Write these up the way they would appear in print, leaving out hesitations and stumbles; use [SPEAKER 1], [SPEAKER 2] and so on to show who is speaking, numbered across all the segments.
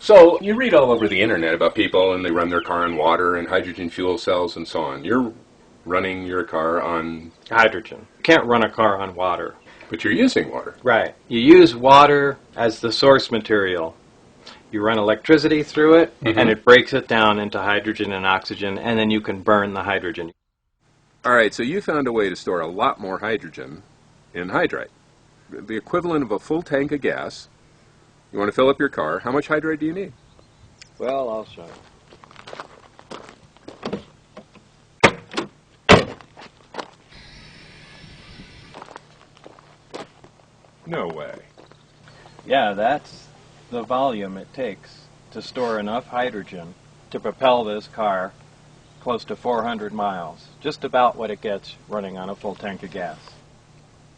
[SPEAKER 1] So you read all over the internet about people and they run their car on water and hydrogen fuel cells and so on. You're running your car on
[SPEAKER 2] hydrogen. You can't run a car on water.
[SPEAKER 1] But you're using water.
[SPEAKER 2] Right. You use water as the source material. You run electricity through it, and it breaks it down into hydrogen and oxygen, and then you can burn the hydrogen.
[SPEAKER 1] All right, so you found a way to store a lot more hydrogen in hydride. The equivalent of a full tank of gas. You want to fill up your car. How much hydride do you need?
[SPEAKER 2] Well, I'll show you.
[SPEAKER 1] No way.
[SPEAKER 2] Yeah, that's the volume it takes to store enough hydrogen to propel this car close to 400 miles. Just about what it gets running on a full tank of gas.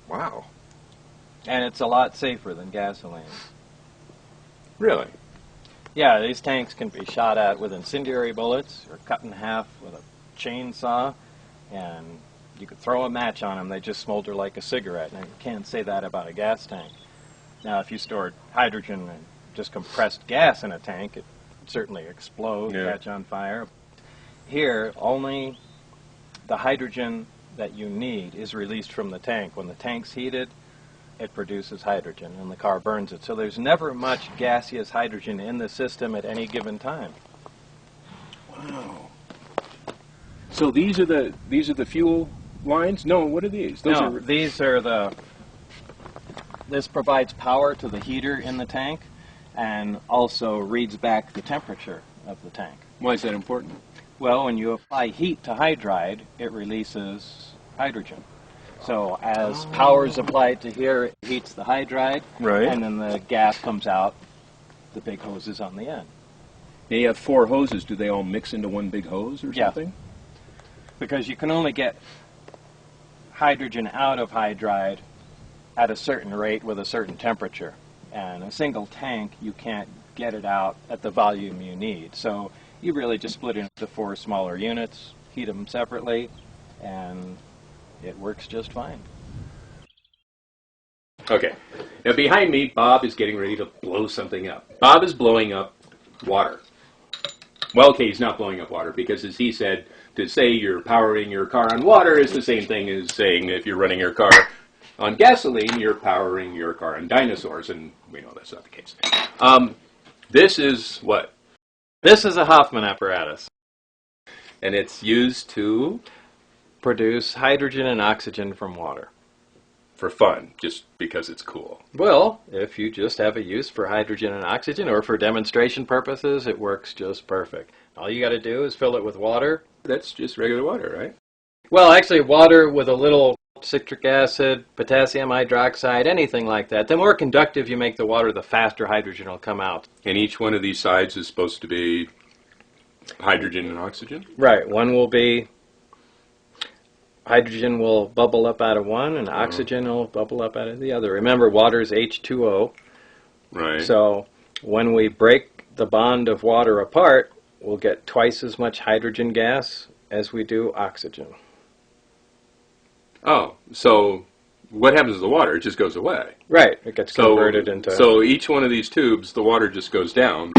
[SPEAKER 1] Wow.
[SPEAKER 2] And it's a lot safer than gasoline.
[SPEAKER 1] Really?
[SPEAKER 2] Yeah, these tanks can be shot at with incendiary bullets or cut in half with a chainsaw, and you could throw a match on them, they just smolder like a cigarette. Now, you can't say that about a gas tank. Now, if you stored hydrogen and just compressed gas in a tank, it would certainly explode, catch on fire. Here, only the hydrogen that you need is released from the tank. When the tank's heated, it produces hydrogen, and the car burns it. So there's never much gaseous hydrogen in the system at any given time.
[SPEAKER 1] Wow. So these are the fuel lines? No, what are these?
[SPEAKER 2] These are the... This provides power to the heater in the tank and also reads back the temperature of the tank.
[SPEAKER 1] Why is that important?
[SPEAKER 2] Well, when you apply heat to hydride, it releases hydrogen. So as power is applied to here, it heats the hydride, and then the gas comes out the big hoses on the end.
[SPEAKER 1] Now you have 4 hoses. Do they all mix into one big hose or something?
[SPEAKER 2] Because you can only get hydrogen out of hydride at a certain rate with a certain temperature. And a single tank, you can't get it out at the volume you need. So you really just split it into 4 smaller units, heat them separately, and it works just fine.
[SPEAKER 1] Okay. Now behind me, Bob is getting ready to blow something up. Bob is blowing up water. Well, okay, he's not blowing up water because, as he said, to say you're powering your car on water is the same thing as saying if you're running your car on gasoline, you're powering your car on dinosaurs, and we know that's not the case. This is what?
[SPEAKER 2] This is a Hoffman apparatus.
[SPEAKER 1] And it's used to
[SPEAKER 2] produce hydrogen and oxygen from water.
[SPEAKER 1] For fun, just because it's cool.
[SPEAKER 2] Well, if you just have a use for hydrogen and oxygen or for demonstration purposes, it works just perfect. All you got to do is fill it with water.
[SPEAKER 1] That's just regular water, right?
[SPEAKER 2] Well, actually, water with a little citric acid, potassium hydroxide, anything like that. The more conductive you make the water, the faster hydrogen will come out.
[SPEAKER 1] And each one of these sides is supposed to be hydrogen and oxygen?
[SPEAKER 2] Right. One will be hydrogen will bubble up out of one, and oxygen will bubble up out of the other. Remember, water is H2O.
[SPEAKER 1] Right.
[SPEAKER 2] So when we break the bond of water apart, we'll get twice as much hydrogen gas as we do oxygen.
[SPEAKER 1] Oh, so what happens to the water? It just goes away.
[SPEAKER 2] Right. It gets converted into...
[SPEAKER 1] So each one of these tubes, the water just goes down,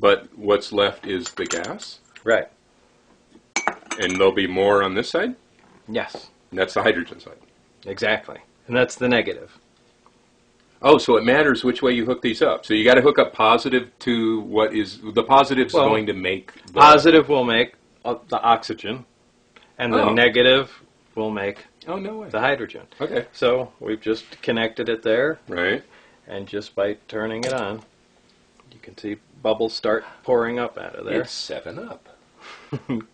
[SPEAKER 1] but what's left is the gas?
[SPEAKER 2] Right.
[SPEAKER 1] And there'll be more on this side?
[SPEAKER 2] Yes.
[SPEAKER 1] And that's the hydrogen side.
[SPEAKER 2] Exactly. And that's the negative.
[SPEAKER 1] Oh, so it matters which way you hook these up. So you got to hook up positive to what is... The positive's going to make... The
[SPEAKER 2] positive will make the oxygen, and the negative will make the hydrogen.
[SPEAKER 1] Okay.
[SPEAKER 2] So we've just connected it there.
[SPEAKER 1] Right.
[SPEAKER 2] And just by turning it on, you can see bubbles start pouring up out of there.
[SPEAKER 1] It's 7-Up.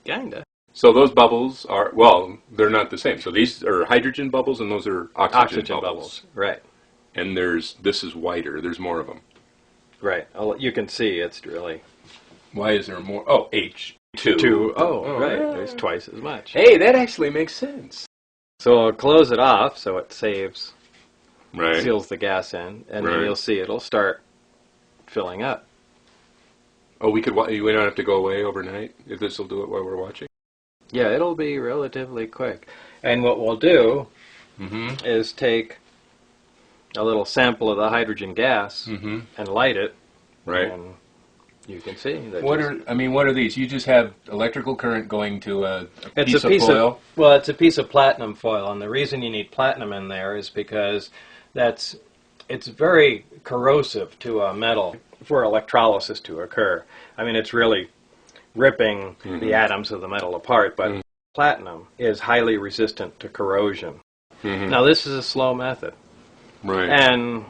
[SPEAKER 2] Kinda.
[SPEAKER 1] So those bubbles are, well, they're not the same. So these are hydrogen bubbles and those are oxygen bubbles.
[SPEAKER 2] Right.
[SPEAKER 1] And this is whiter. There's more of them.
[SPEAKER 2] Right. You can see it's really...
[SPEAKER 1] Why is there more? Oh, H2.
[SPEAKER 2] Right. There's twice as much.
[SPEAKER 1] Hey, that actually makes sense.
[SPEAKER 2] So I'll close it off so it saves,
[SPEAKER 1] right.
[SPEAKER 2] Seals the gas in, and then you'll see it'll start filling up.
[SPEAKER 1] Oh, we don't have to go away overnight if this will do it while we're watching?
[SPEAKER 2] Yeah, it'll be relatively quick. And what we'll do is take a little sample of the hydrogen gas and light it.
[SPEAKER 1] Right.
[SPEAKER 2] And You can see. That
[SPEAKER 1] what are these? You just have electrical current going to a
[SPEAKER 2] it's
[SPEAKER 1] piece
[SPEAKER 2] a piece
[SPEAKER 1] of foil?
[SPEAKER 2] well, it's a piece of platinum foil, and the reason you need platinum in there is because it's very corrosive to a metal for electrolysis to occur. I mean, it's really ripping the atoms of the metal apart, but platinum is highly resistant to corrosion. Now, this is a slow method.
[SPEAKER 1] Right.
[SPEAKER 2] And,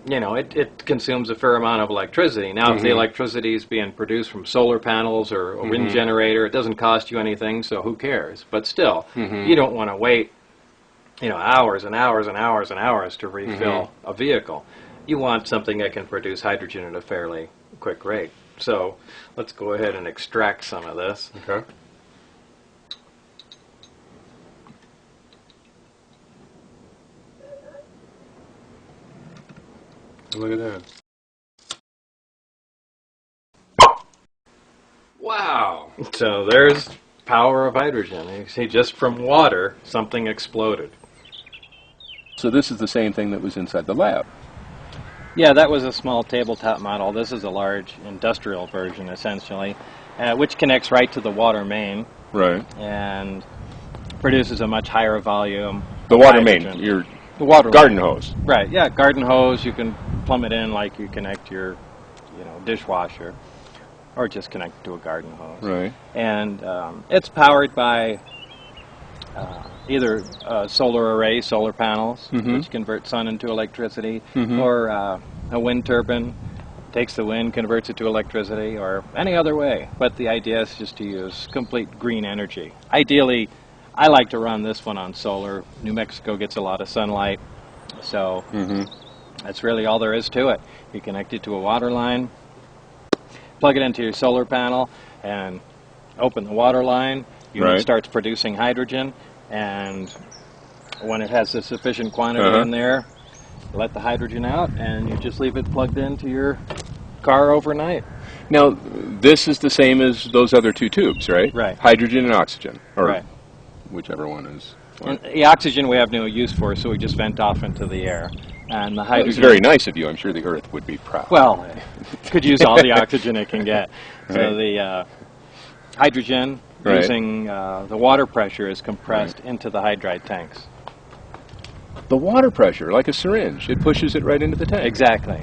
[SPEAKER 2] you know, it consumes a fair amount of electricity. Now, if the electricity is being produced from solar panels or a wind generator, it doesn't cost you anything, so who cares? But still, you don't want to wait, you know, hours and hours and hours and hours to refill a vehicle. You want something that can produce hydrogen at a fairly quick rate. So let's go ahead and extract some of this.
[SPEAKER 1] Okay. Look at that. Wow.
[SPEAKER 2] So there's power of hydrogen. You see, just from water, something exploded.
[SPEAKER 1] So this is the same thing that was inside the lab.
[SPEAKER 2] Yeah, that was a small tabletop model. This is a large industrial version, essentially, which connects right to the water main.
[SPEAKER 1] Right.
[SPEAKER 2] And produces a much higher volume.
[SPEAKER 1] The water
[SPEAKER 2] hydrogen.
[SPEAKER 1] main,
[SPEAKER 2] The water
[SPEAKER 1] garden
[SPEAKER 2] line.
[SPEAKER 1] hose.
[SPEAKER 2] Right, yeah, garden hose. You can plumb it in like you connect your, you know, dishwasher, or just connect to a garden hose.
[SPEAKER 1] Right.
[SPEAKER 2] And it's powered by either solar array, solar panels, which convert sun into electricity, or a wind turbine, takes the wind, converts it to electricity, or any other way. But the idea is just to use complete green energy. Ideally, I like to run this one on solar. New Mexico gets a lot of sunlight, so that's really all there is to it. You connect it to a water line, plug it into your solar panel, and open the water line. Unit starts producing hydrogen, and when it has a sufficient quantity in there, let the hydrogen out, and you just leave it plugged into your car overnight.
[SPEAKER 1] Now, this is the same as those other two tubes, right?
[SPEAKER 2] Right.
[SPEAKER 1] Hydrogen and oxygen, or
[SPEAKER 2] Right.
[SPEAKER 1] whichever one is.
[SPEAKER 2] And the oxygen we have no use for, so we just vent off into the air. And the hydrogen...
[SPEAKER 1] It's very nice of you. I'm sure the Earth would be proud.
[SPEAKER 2] Well, could use all the oxygen it can get. So the hydrogen, using the water pressure, is compressed into the hydride tanks.
[SPEAKER 1] The water pressure, like a syringe, it pushes it right into the tank.
[SPEAKER 2] Exactly.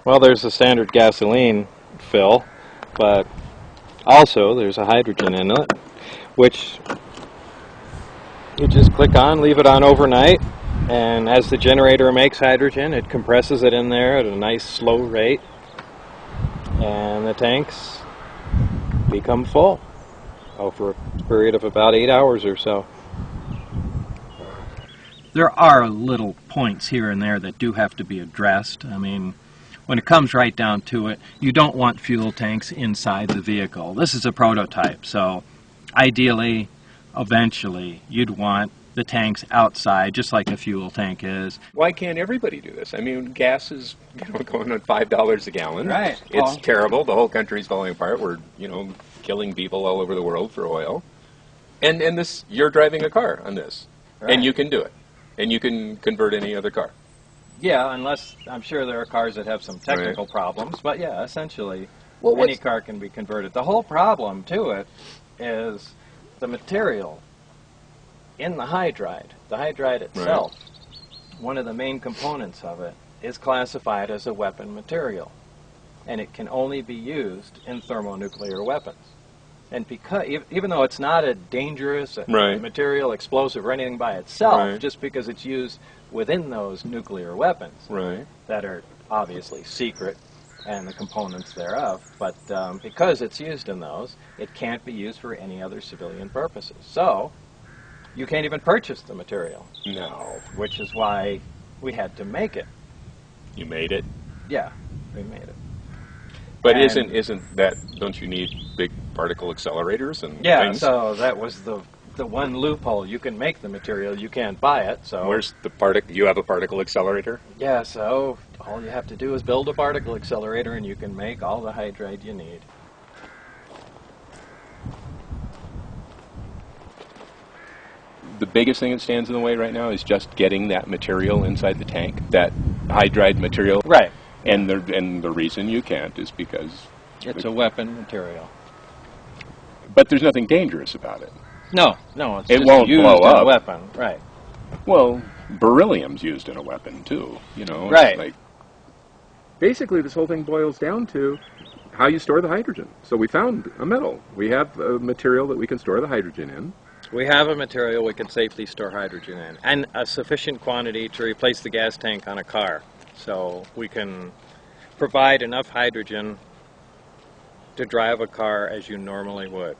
[SPEAKER 2] Well, there's a standard gasoline fill, but also there's a hydrogen in it, which you just click on, leave it on overnight, and as the generator makes hydrogen, it compresses it in there at a nice slow rate, and the tanks become full over a period of about 8 hours or so. There are little points here and there that do have to be addressed. I mean, when it comes right down to it, you don't want fuel tanks inside the vehicle. This is a prototype, so ideally, eventually, you'd want the tanks outside, just like a fuel tank is.
[SPEAKER 1] Why can't everybody do this? I mean, gas is going on $5 a gallon.
[SPEAKER 2] Right.
[SPEAKER 1] It's terrible. The whole country's falling apart. We're, killing people all over the world for oil. And this, you're driving a car on this.
[SPEAKER 2] Right.
[SPEAKER 1] And you can do it. And you can convert any other car.
[SPEAKER 2] Yeah, unless I'm sure there are cars that have some technical problems. But yeah, essentially, any car can be converted. The whole problem to it is the material in the hydride. The hydride itself, one of the main components of it, is classified as a weapon material. And it can only be used in thermonuclear weapons. And because, even though it's not a dangerous material, explosive, or anything by itself, just because it's used within those nuclear weapons that are obviously secret and the components thereof, but because it's used in those, it can't be used for any other civilian purposes. So, you can't even purchase the material.
[SPEAKER 1] No.
[SPEAKER 2] Which is why we had to make it.
[SPEAKER 1] You made it?
[SPEAKER 2] Yeah, we made it.
[SPEAKER 1] But isn't that, don't you need big particle accelerators and things?
[SPEAKER 2] Yeah, so that was the one loophole. You can make the material, you can't buy it, so...
[SPEAKER 1] Where's the particle? You have a particle accelerator?
[SPEAKER 2] Yeah, so all you have to do is build a particle accelerator and you can make all the hydride you need.
[SPEAKER 1] The biggest thing that stands in the way right now is just getting that material inside the tank, that hydride material.
[SPEAKER 2] Right.
[SPEAKER 1] And the reason you can't is because
[SPEAKER 2] It's a weapon material.
[SPEAKER 1] but there's nothing dangerous about it.
[SPEAKER 2] No, it's
[SPEAKER 1] It
[SPEAKER 2] just
[SPEAKER 1] won't
[SPEAKER 2] used
[SPEAKER 1] blow
[SPEAKER 2] in a
[SPEAKER 1] up.
[SPEAKER 2] weapon, right?
[SPEAKER 1] Well, beryllium's used in a weapon too. You know,
[SPEAKER 2] Right.
[SPEAKER 1] It's like basically, this whole thing boils down to how you store the hydrogen. So we found a metal. We have a material that we can store the hydrogen in.
[SPEAKER 2] We have a material we can safely store hydrogen in, and a sufficient quantity to replace the gas tank on a car. So we can provide enough hydrogen to drive a car as you normally would.